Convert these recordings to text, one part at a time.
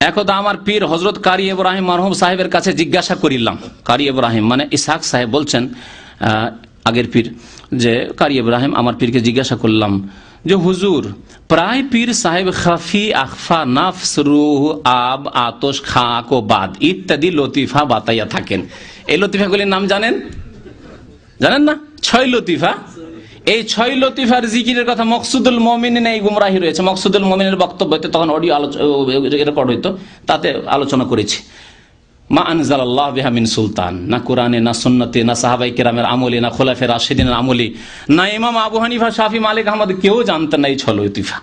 একদা আমার পীর হজরত কারি ইব্রাহিম মরহুম সাহেবের কাছে জিজ্ঞাসা করিলাম। কারি ইব্রাহিম মানে ইসহাক সাহেব বলছেন, আগের পীর, যে কারি ইব্রাহিম আমার পীরকে জিজ্ঞাসা করলাম যে হুজুর, প্রায় পীর সাহেব খাফি, আখফা, নাফস, রুহ, আব, আতশ, খাক ও বাদ ইত্যাদি লতিফা বাতাইয়া থাকেন। এই লতিফাগুলির নাম জানেন? জানেন না? 6 লতিফা। এই 6 লতিফার জিকিরের কথা মকসুদুল মুমিনিনে এই গুমরাহি রয়েছে। মকসুদুল মুমিনের বক্তব্য হইতে তখন অডিও রেকর্ড হইতো, তাতে আলোচনা করেছি। মা আনজালাল্লাহু বিহা মিন সুলতান, না কোরআনে, না সুন্নতে, না সাহাবায়ে কেরামের আমলে, না খোলাফায়ে রাশিদিনের আমলে, না ইমাম আবু হানিফা, শাফি, মালিক, আহমদ কেউ জানতেন না এই 6 লতিফা।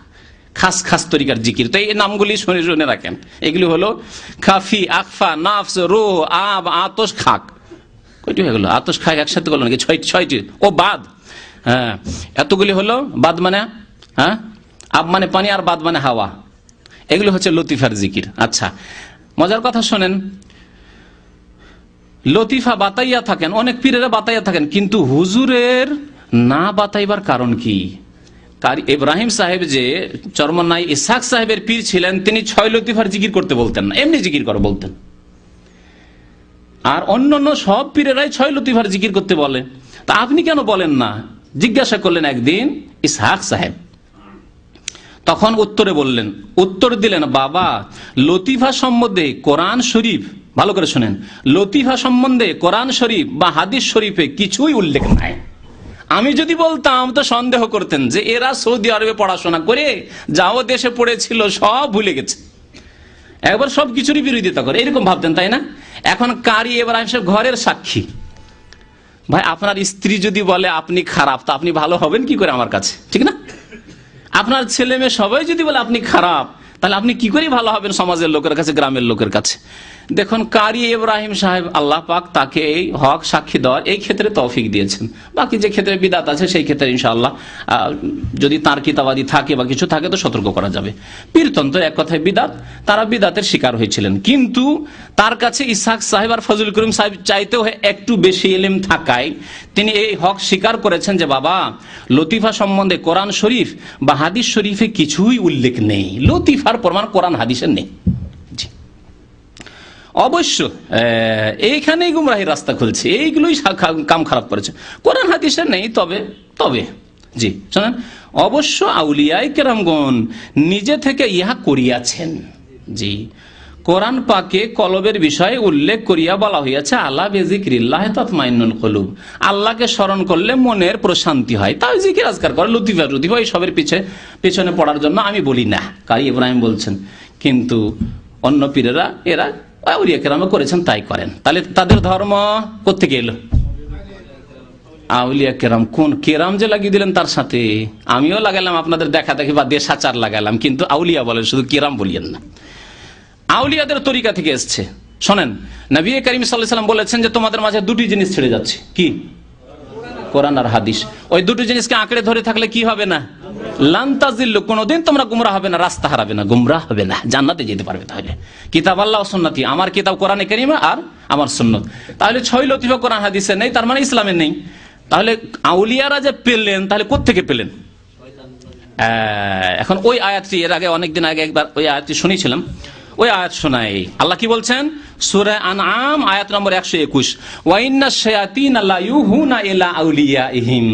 খাস খাস তরিকার জিকির। তো এই নামগুলি শুনে শুনে রাখেন। এগুলি হলো খাফি, আখফা, নাফস, রূহ, আব, আতশ, খাক। কয়টি হয়ে গেল? আতশ, খাক একসাথে বললো নাকি? 6টি। ও বাদ, হ্যাঁ, এতগুলি হলো। বাদ মানে, হ্যাঁ, আব মানে পানি, আর বাদ মানে হাওয়া। এগুলো হচ্ছে লতিফার জিকির। আচ্ছা, মজার কথা শোনেন, লতিফা বাতাইয়া থাকেন, অনেক পীরেরা বাতাইয়া থাকেন, কিন্তু হুজুরের না বাতাইবার কারণ কি? কারি ইব্রাহিম সাহেব যে চরমনাই ইসহাক সাহেবের পীর ছিলেন, তিনি 6 লতিফার জিকির করতে বলতেন না, এমনি জিকির করে বলতেন। আর অন্যান্য সব পীরেরাই 6 লতিফার জিকির করতে বলে, তা আপনি কেন বলেন না? জিজ্ঞাসা করলেন একদিন ইসহাক সাহেব। তখন উত্তর দিলেন, বাবা, লতিফা সম্বন্ধে কোরআন শরীফ, ভালো করে শুনেন, লতিফা সম্বন্ধে কোরআন শরীফ বা হাদিস শরীফে কিছুই উল্লেখ নাই। আমি যদি বলতাম তো সন্দেহ করতেন যে এরা সৌদি আরবে পড়াশোনা করে যাও দেশে পড়েছিল সব ভুলে গেছে, একবার সব কিছুরই বিরোধিতা করে, এরকম ভাবতেন, তাই না? এখন কারি ইব্রাহিম সাহেব ঘরের সাক্ষী। ভাই, আপনার স্ত্রী যদি বলে আপনি খারাপ, তা আপনি ভালো হবেন কি করে আমার কাছে, ঠিক না? আপনার ছেলে মেয়ে সবাই যদি বলে আপনি খারাপ, তাহলে আপনি কি করে ভালো হবেন সমাজের লোকের কাছে, গ্রামের লোকের কাছে? দেখুন, কারি ইব্রাহিম সাহেব, আল্লাহ পাক তাকে এই হক সাক্ষী দেওয়ার এই ক্ষেত্রে তৌফিক দিয়েছেন। বাকি যে ক্ষেত্রে বিদাত আছে সেই ক্ষেত্রে ইনশাআল্লাহ যদি তার কিতাবাদি থাকে বা কিছু থাকে তো সতর্ক করা যাবে। পীরতন্ত্র এক কথায় বিদাত, তারা বিদাতের শিকার হয়েছিলেন, কিন্তু তার কাছে ইসহাক সাহেব আর ফজল করিম সাহেব চাইতেও একটু বেশি ইলম থাকায় তিনি এই হক স্বীকার করেছেন যে বাবা, লতিফা সম্বন্ধে কোরআন শরীফ বা হাদিস শরীফে কিছুই উল্লেখ নেই। লতিফার প্রমাণ কোরআন হাদিসের নেই। অবশ্য এইখানেই গুমরাহির রাস্তা খুলছে, এইগুলোই কাম খারাপ করেছে। কোরআন হাদিসের নেই, তবে জি শোনেন, অবশ্য আউলিয়ায়ে কেরামগণ নিজে থেকে ইহা করিয়াছেন। জি, কোরআন পাকে কলবের বিষয়ে উল্লেখ করিয়া বলা হইয়াছে, আলা বিযিকরিল্লাহি তাতমাইন্নুল কুলুব, আল্লাহকে স্মরণ করলে মনের প্রশান্তি হয়। তাই জিকির আজকার করে, লতিফা এই সবের পিছনে পড়ার জন্য আমি বলি না, কারি ইব্রাহিম বলছেন। কিন্তু অন্য পীরেরা এরা আউলিয়া কেরাম করেছেন, তাই করেন। তাহলে তাদের ধর্ম কোত্থেকে এলো? আউলিয়া কেরাম। কোন কেরাম যে লাগিয়ে দিলেন তার সাথে, আমিও লাগালাম আপনাদের দেখা দেখি বা দেশাচার লাগালাম, কিন্তু আউলিয়া বলেন, শুধু কেরাম বলিয়েন না। আউলিয়াদের তরিকা থেকে এসছে। শোনেন, নবী করিম সাল্লাল্লাহু আলাইহি ওয়াসাল্লাম বলেছেন যে তোমাদের মাঝে 2টি জিনিস ছেড়ে যাচ্ছে। কি? কোরআন আর হাদিস। ওই 2টি জিনিসকে আঁকড়ে ধরে থাকলে কি হবে না? লান তাজিল্লু, কোনদিন তোমরা গুমরাহ হবে না, রাস্তা হারাবে না, গুমরাহ হবে না, জান্নাতে যেতে পারবে। তাহলে কিতাব আল্লাহ ও সুন্নতি, আমার কিতাব কোরআনে কারীম আর আমার সুন্নত। তাহলে 6 লতিফা কোরআন হাদিসে নেই, তার মানে ইসলামে নেই। তাহলে আউলিয়ারা যে পেলেন, তাহলে কোত্থেকে পেলেন? এখন ওই আয়াতটি এর আগে অনেকদিন আগে একবার ওই আয়াতটি শুনেছিলাম, ওই আয়াত শোনাই। আল্লাহ কি বলছেন? সূরা আনআম আয়াত নম্বর 121, ওয়া ইন্নাশ শায়াতিনা লা ইউহুনা ইলা আউলিয়াইহিম,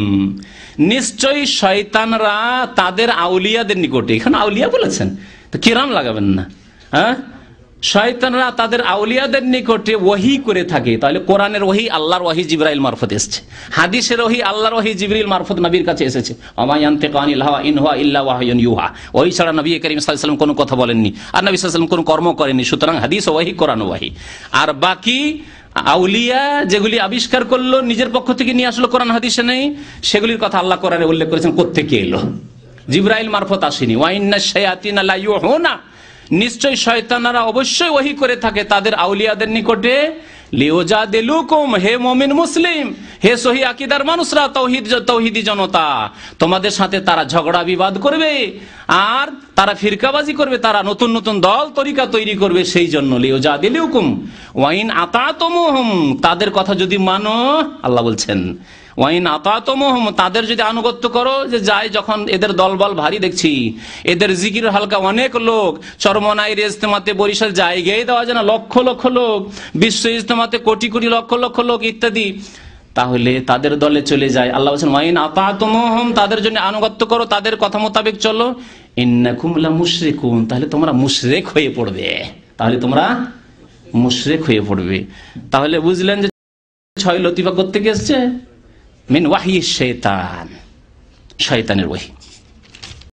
নিশ্চয়ই শয়তানরা তাদের আউলিয়াদের নিকটে, এখানে আউলিয়া বলেছেন তো কিরাম লাগাবেন না, হ্যাঁ, শয়তানরা তাদের আউলিয়াদের নিকটে ওহী করে থাকে। তাহলে কোরআনের ওহী আল্লাহর ওহী জিবরাইল মারফত এসেছে, হাদিসের ওহী আল্লাহর ওহী জিবরিল মারফত নবীর কাছে এসেছে। ওয়া মা ইয়ানতিকু আনিল হাওয়া ইন হুয়া ইল্লা ওয়াহয়ুন ইউহা, ওহী ছাড়া নবী করিম সাল্লাল্লাহু আলাইহি ওয়াসাল্লাম কোনো কথা বলেননি, আর নবী সাল্লাল্লাহু আলাইহি ওয়াসাল্লাম কোনো কর্ম করেননি। সুতরাং হাদিস ওহী, কোরআন ওহী। আর বাকি আউলিয়া যেগুলি আবিষ্কার করলো, নিজের পক্ষ থেকে নিয়ে আসলো, কোরআন হাদিসে নেই, সেগুলির কথা আল্লাহ কোরআনে উল্লেখ করেছেন। কোত্থেকে এলো? জিবরাইল মারফত আসেনি। ওয়া ইন্নাশ শায়াতিনা লা ইউহুনা, নিশ্চয় শয়তানরা অবশ্যই ওহী করে থাকে তাদের আউলিয়াদের নিকটে, লিউজাদিলুকুম, হে মুমিন মুসলিম, হে সহি আকীদার মানুষরা, তৌহিদি জনতা, তোমাদের সাথে তারা ঝগড়া বিবাদ করবে, আর তারা ফিরকাবাজি করবে, তারা নতুন নতুন দল তরিকা তৈরি করবে। সেই জন্য লিউজাদিলুকুম ওয়া ইন আতাতুমুহুম, তাদের কথা যদি মানো, আল্লাহ বলছেন, ওয়াইন আতাতুমুহুম, তাদের যদি আনুগত্য করো, যে যাই যখন এদের দলবল ভারী দেখছি, এদের জিকির হালকা অনেক লোক, চরমনাইয়ের ইজতেমাতে বরিশাল জায়গায় দেওয়া যায় না, লক্ষ লক্ষ লোক, বিশ্ব ইজতেমাতে কোটি কোটি লক্ষ লক্ষ লোক ইত্যাদি, তাহলে তাদের দলে চলে যায়। আল্লাহ বলেন ওয়াইন আতাতুমুহুম, তাদের জন্য আনুগত্য করো, তাদের কথা মোতাবেক চলো, ইন্নাকুম লা মুশরিকুন, তাহলে তোমরা মুশরিক হয়ে পড়বে, তাহলে তোমরা মুশরিক হয়ে পড়বে। তাহলে বুঝলেন যে 6 লতিফা করতে গেছে মিন ওয়াহি শাইতান, শয়তানের ওহী।